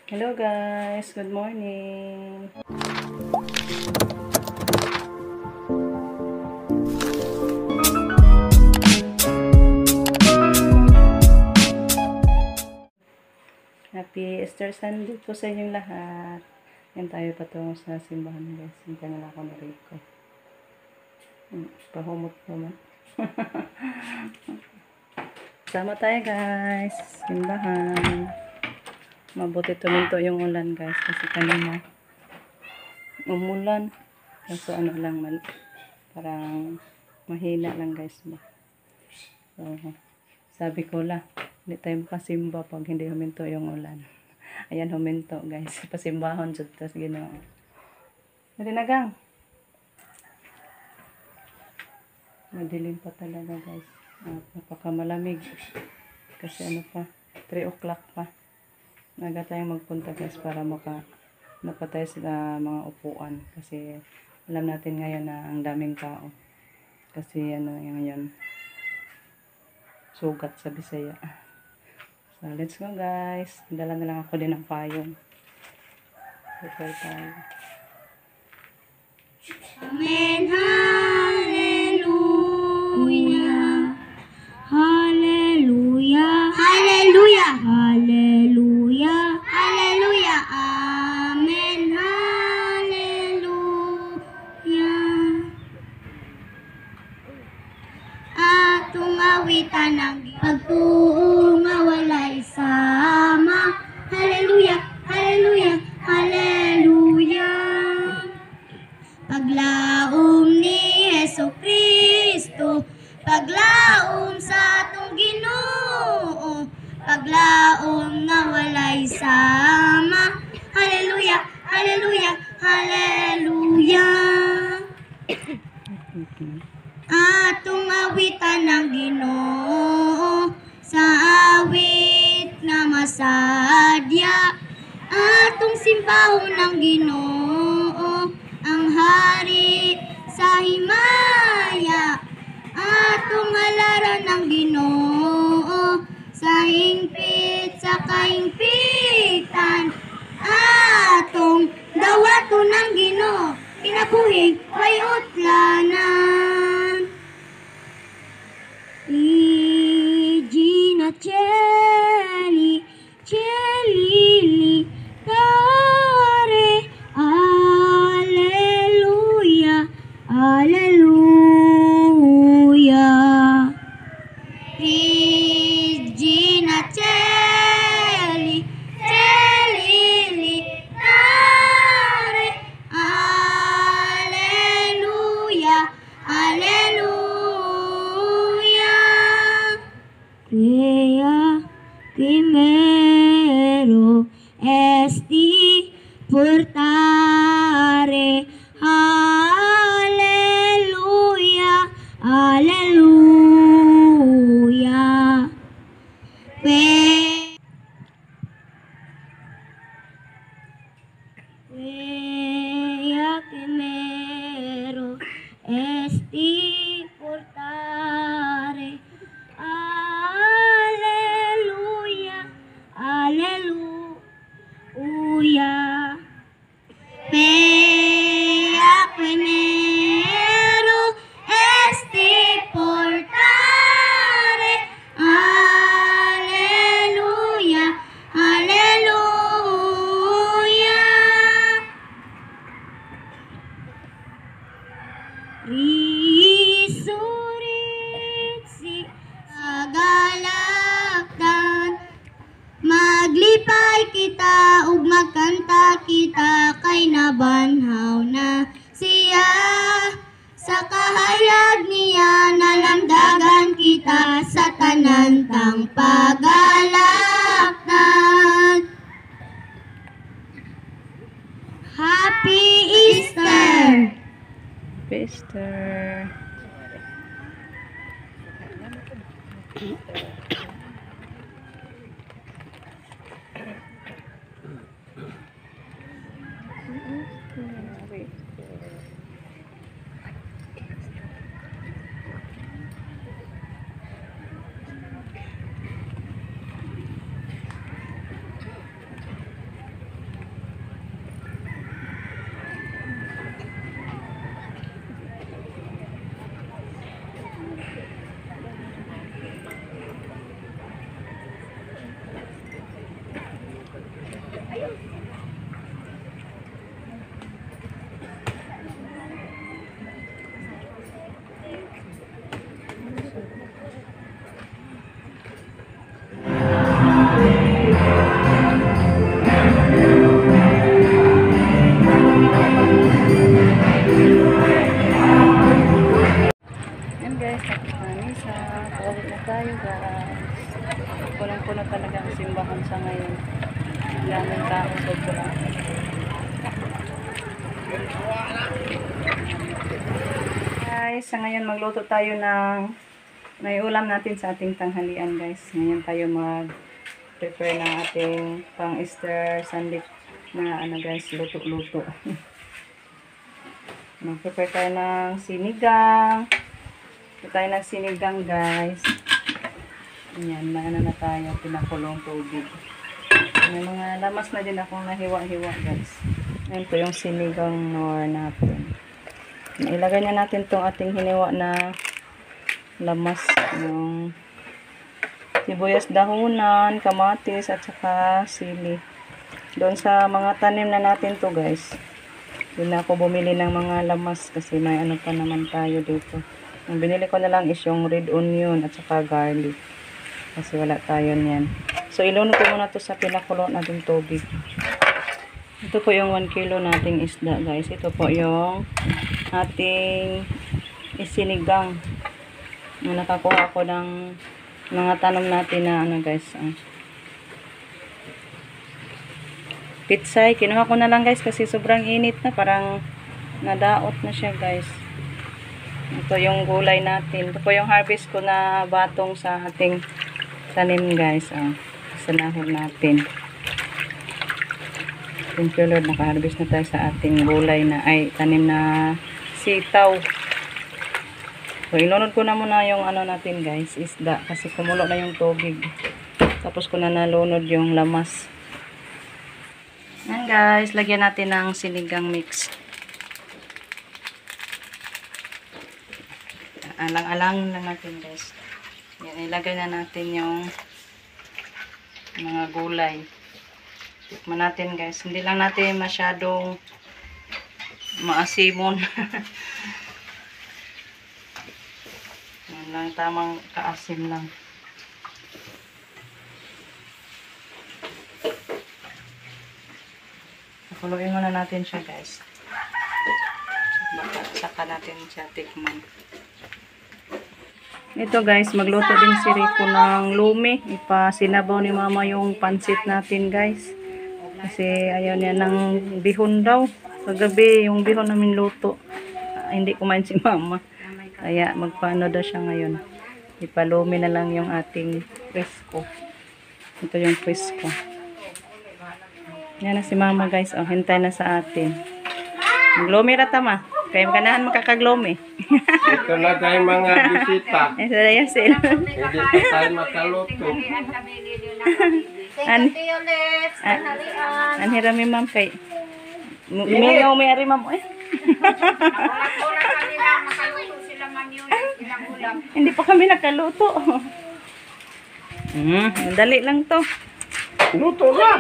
Hello guys, good morning. Happy Easter Sunday po sa inyong lahat. Yan tayo patungo sa simbahan guys. Hinta na lang ako ni Rico. Pahumot naman. Sama tayo guys. Simbahan. Mabuti tuminto yung ulan guys. Kasi kanina umulan. Kaso ano lang, parang mahina lang guys. So, sabi ko lang, hindi tayo makasimba pag hindi huminto yung ulan. Ayan, huminto guys. Pasimbahon dyan. Tapos ginawa. Hindi nagang. Madilim pa talaga guys. Napakamalamig. Kasi ano pa, 3 o'clock pa. Naga tayong magpunta guys para napatay sa mga upuan. Kasi alam natin ngayon na ang daming tao. Kasi ano ngayon, sugat sa Bisaya. So, let's go guys. Dala na lang ako din ng payong. Prepare tayo. Amen. Hallelujah. Hallelujah. Hallelujah. Hallelujah. Hallelujah. Amen. Hallelujah. Atong awitan ng pagtuo nga walay sama. Hallelujah. Hallelujah. Hallelujah. Paglaom ni Hesus Kristo, paglaom sa atong Ginoo, paglaom nga walay sama. Hallelujah, hallelujah, hallelujah. Atong awitan ng Ginoo sa awit nga masadya. Atong simbahon ng Ginoo ang hari sa himaya. Atong halaran ng Ginoo sa hingpit sa kahingpitan. Atong dawaton ng Ginoo kinabuhing way utlanan. Regina Cheli, Chelili, Kare, Alleluia, Alleluia. Regina Cheli, Chelili, Kare, Alleluia, Alleluia. Quia primero esti portare. Alleluia, Alleluia. Quia primero esti portare. Alleluia, Alleluia. Pea primero esti portare. Alleluia, Alleluia. Risuriksi sa galaktan, maglipay kita ug magkanta kita kay nabanhaw na siya. Sa kahayag niya nalandagan kita sa tanan tang pagalaktan. Happy Easter! Easter. Yan guys, tapos na misa. Pauwi na tayo guys. Punang-puno talaga ang simbahan sa ngayon. Daming tao sobra. Guys, sa ngayon magluto tayo ng may ulam natin sa ating tanghalian guys. Ngayon tayo mag-prepare ng ating pang-Easter Sunday na ano guys, luto-luto. Mag-prepare tayo ng sinigang. Ito tayo ng sinigang guys. Ayan, maano na tayo, pinakulong tubig. May mga lamas na din akong nahiwa-hiwa guys. Ayan po yung sinigang nor natin. Ilagay na natin itong ating hiniwa na lamas. Yung sibuyas dahunan, kamatis at saka sili. Doon sa mga tanim na natin to guys. Doon ako bumili ng mga lamas kasi may ano pa naman tayo dito. Ang binili ko na lang is yung red onion at saka garlic. Kasi wala tayo niyan. So, ilunod ko muna to sa pinakulo nating tubig. Ito po yung 1 kilo nating isda, guys. Ito po yung ating isinigang. Nakakuha ko ng mga tanom natin na ano, guys. Pitsay. Kinuha ko na lang, guys, kasi sobrang init na. Parang nadaot na siya, guys. Ito yung gulay natin. Ito po yung harvest ko na batong sa ating tanim guys. Sanahon natin. Thank you Lord. Naka-harvest na tayo sa ating gulay na ay tanim na sitaw. So inunod ko na muna yung ano natin guys. Isda. Kasi kumulo na yung tubig. Tapos ko na nalunod yung lamas. Yan guys. Lagyan natin ng sinigang mix. Alang-alang lang natin guys. Yan, ilagay na natin yung mga gulay. Tikman natin guys. Hindi lang natin masyadong maasimon. Yan lang, tamang kaasim lang. Pakuluin muna natin siya guys. Saka natin siya tikman. Ito guys, magluto din si Rico ng lumi. Ipasinabaw ni mama yung pansit natin guys. Kasi ayaw niya ng bihon daw. Kagabi yung bihon namin luto. Hindi kumain si mama. Kaya magpaano daw siya ngayon. Ipalumi na lang yung ating presko. Ito yung presko. Yan na si mama guys. Oh, hintay na sa atin. Maglumi rata ma. Kaya ganahan makakaglomi. Ito na tayo mga bisita. Ito na yan sila. Hindi pa tayo makaluto. Anhirami ma'am kay. Umiyaw may ari ma'am eh. Hindi pa kami nakaluto. Dali lang to. Luto na.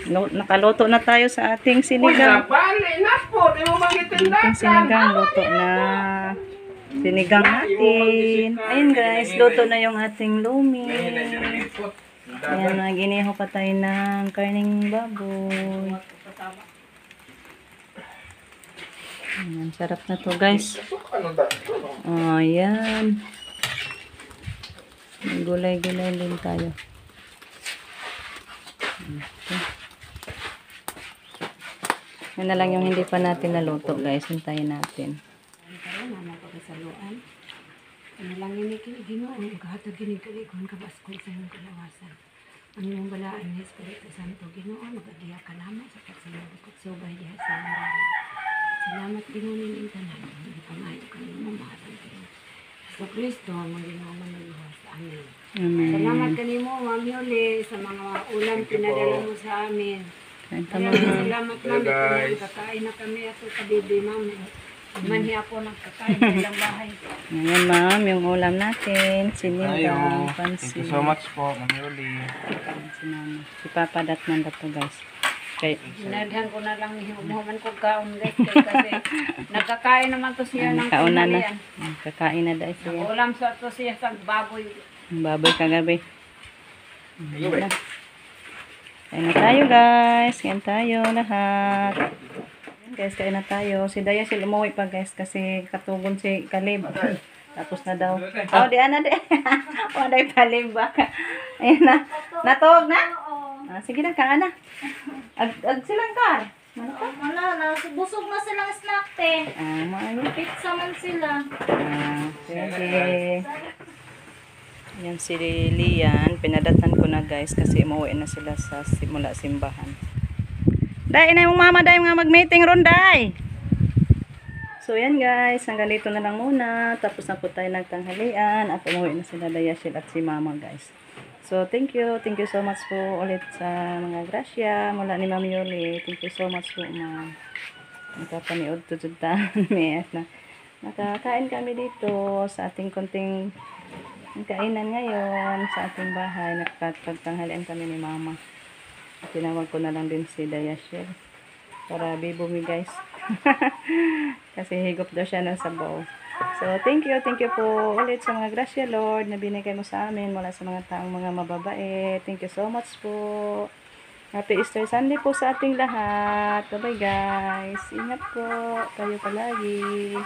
Nakaluto na tayo sa ating sinigang. Bali na po. Di mo magitinda. Ating sinigang, luto na. Sinigang natin. Ayun guys, luto na yung ating lumi. Ayan, naginiho pa tayo ng karning baboy. Ayan, sarap na to guys. Ayan. Gulay-gulay din tayo. Okay. Yan na lang yung hindi pa natin naluto guys. Hintayin natin. Ano lang yun Ginoo, kahatag ginikon kabaskol sa iyong kalawasan. Ang iyong balaan ni Espiritu Santo, Ginoo, mag-agiya ka naman sa pagsalabot subay diha sa iyong. Salamat Ginoo ning tanan, hindi pamayo kanimo mahal kayo. Sa Kristo ang Ginoo manuluwas. Amen. Amen. Salamat kanimo Ma'am Yuli sa mga ulam pinadala mo sa amin. Kain Salamat namin kung kakain na kami ato kabibi Ma'am. Manhi ako nagkakain sa ilang bahay. Ngayon ma'am, yung ulam natin, sinigang, Thank pansit. you so much po, Ma'am Yuli. Si Papa Datnan na to guys. Kay, Sinadhan ko na lang ni Humuman ko kaon guys kasi nagkakain naman to siya ng kauna na. tinalian. Kakain na dahil siya. Ulam sa to siya sa baboy. Baboy kagabi. Ayan na. Kain na tayo guys. Kain tayo lahat. Ayan, guys, kain na tayo. Si Daya sila umuwi pa guys kasi katugon si Kalib. Tapos na daw. Oh, di ana di. Wala yung Kalib ba? Ayan na. Natuog na? Ah, sige na, kaan na. Ag silang kar. Wala na, busog na silang snack te. Ah, maayo. Pizza man sila. Ah, sige. Yan si Lian. Pinadatan ko na guys kasi umuwi na sila sa simula simbahan. Day, inay mong mama, day nga mag-meeting ron, day. So yan guys, hanggang dito na lang muna. Tapos na po tayo nagtanghalian at umuwi na sila Dayashil at si mama guys. So thank you so much po ulit sa mga grasya mula ni Ma'am Yoli. Thank you so much po ma'am. Nakapaniod to may na nakakain kami dito sa ating konting kainan ngayon sa ating bahay. Nakapagtanghalian kami ni mama. Tinawag ko na lang din si Dayashil para bibumi guys. Kasi higop daw siya ng sabaw. So, thank you po ulit sa mga grasya, Lord, na binigay mo sa amin mula sa mga taong mga mababait. Thank you so much po. Happy Easter Sunday po sa ating lahat. Bye-bye, guys. Ingat po. Tayo palagi.